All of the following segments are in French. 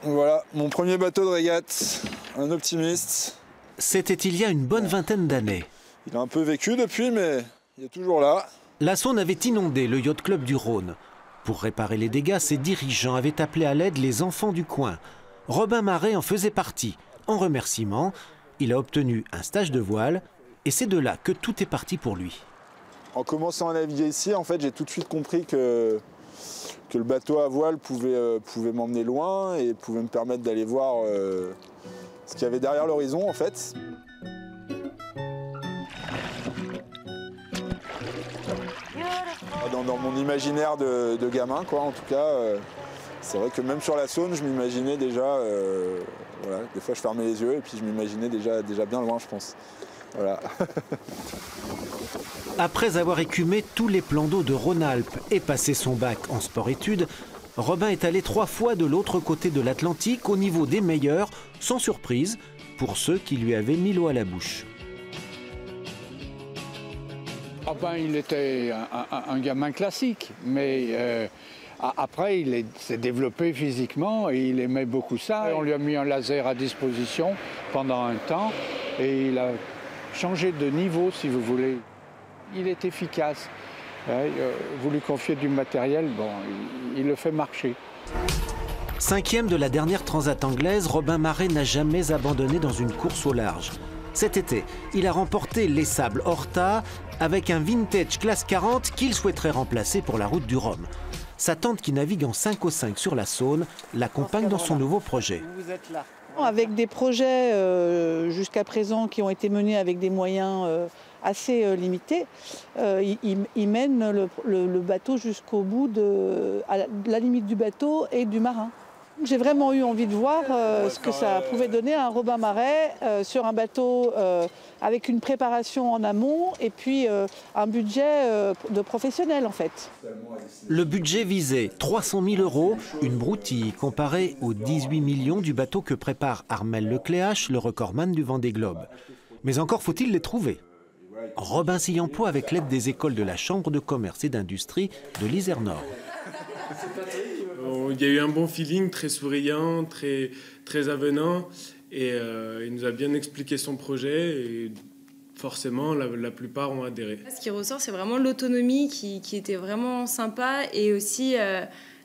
Voilà, mon premier bateau de régate, un optimiste. C'était il y a une bonne vingtaine d'années. Il a un peu vécu depuis, mais il est toujours là. La Saône avait inondé le yacht club du Rhône. Pour réparer les dégâts, ses dirigeants avaient appelé à l'aide les enfants du coin. Robin Maret en faisait partie. En remerciement, il a obtenu un stage de voile et c'est de là que tout est parti pour lui. En commençant à naviguer ici, en fait, j'ai tout de suite compris que le bateau à voile pouvait m'emmener loin et pouvait me permettre d'aller voir ce qu'il y avait derrière l'horizon, en fait. Dans mon imaginaire de gamin, quoi, en tout cas, c'est vrai que même sur la Saône, je m'imaginais déjà, voilà, des fois je fermais les yeux et puis je m'imaginais déjà bien loin, je pense. Voilà. Après avoir écumé tous les plans d'eau de Rhône-Alpes et passé son bac en sport-études, Robin est allé 3 fois de l'autre côté de l'Atlantique au niveau des meilleurs, sans surprise, pour ceux qui lui avaient mis l'eau à la bouche. Ah ben, il était un gamin classique, mais après il s'est développé physiquement et il aimait beaucoup ça. On lui a mis un laser à disposition pendant un temps et il a changé de niveau, si vous voulez. Il est efficace. Vous lui confiez du matériel, bon, il le fait marcher. 5e de la dernière transat anglaise, Robin Maret n'a jamais abandonné dans une course au large. Cet été, il a remporté les Sables Horta avec un vintage classe 40 qu'il souhaiterait remplacer pour la route du Rhum. Sa tante qui navigue en 5/5 sur la Saône l'accompagne dans son nouveau projet. Avec des projets jusqu'à présent qui ont été menés avec des moyens assez limités, il mène le bateau jusqu'au bout à la limite du bateau et du marin. J'ai vraiment eu envie de voir ce que ça pouvait donner à un Robin Maret sur un bateau avec une préparation en amont et puis un budget de professionnel en fait. Le budget visait 300 000 €, une broutille comparée aux 18 millions du bateau que prépare Armel Lecléache, le recordman du Vendée Globe. Mais encore faut-il les trouver. Robin s'y emploie avec l'aide des écoles de la Chambre de commerce et d'industrie de l'Isère Nord. Il y a eu un bon feeling, très souriant, très avenant, et il nous a bien expliqué son projet, et forcément, la plupart ont adhéré. Ce qui ressort, c'est vraiment l'autonomie qui était vraiment sympa, et aussi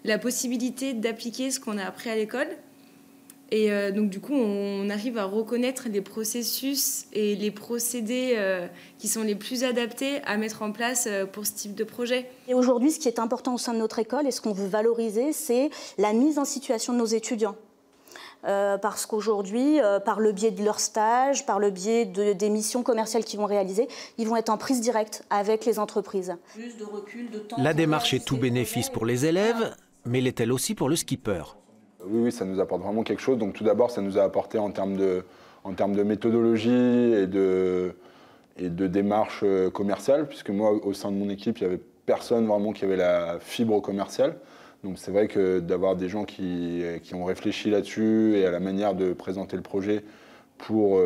la possibilité d'appliquer ce qu'on a appris à l'école. Et donc du coup, on arrive à reconnaître les processus et les procédés qui sont les plus adaptés à mettre en place pour ce type de projet. Et aujourd'hui, ce qui est important au sein de notre école et ce qu'on veut valoriser, c'est la mise en situation de nos étudiants. Parce qu'aujourd'hui, par le biais de leurs stages, par le biais des missions commerciales qu'ils vont réaliser, ils vont être en prise directe avec les entreprises. Plus de recul, de temps. La démarche est tout bénéfice pour les élèves, mais l'est-elle aussi pour le skipper? Oui, ça nous apporte vraiment quelque chose. Donc tout d'abord, ça nous a apporté en termes de méthodologie et de démarche commerciale, puisque moi, au sein de mon équipe, il n'y avait personne vraiment qui avait la fibre commerciale. Donc c'est vrai que d'avoir des gens qui ont réfléchi là-dessus et à la manière de présenter le projet pour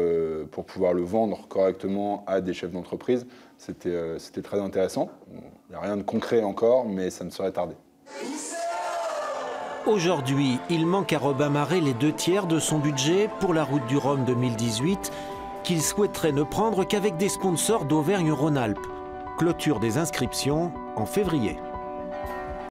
pouvoir le vendre correctement à des chefs d'entreprise, c'était très intéressant. Il n'y a rien de concret encore, mais ça ne saurait tarder. Aujourd'hui, il manque à Robin Maret les 2/3 de son budget pour la route du Rhum 2018, qu'il souhaiterait ne prendre qu'avec des sponsors d'Auvergne-Rhône-Alpes. Clôture des inscriptions en février.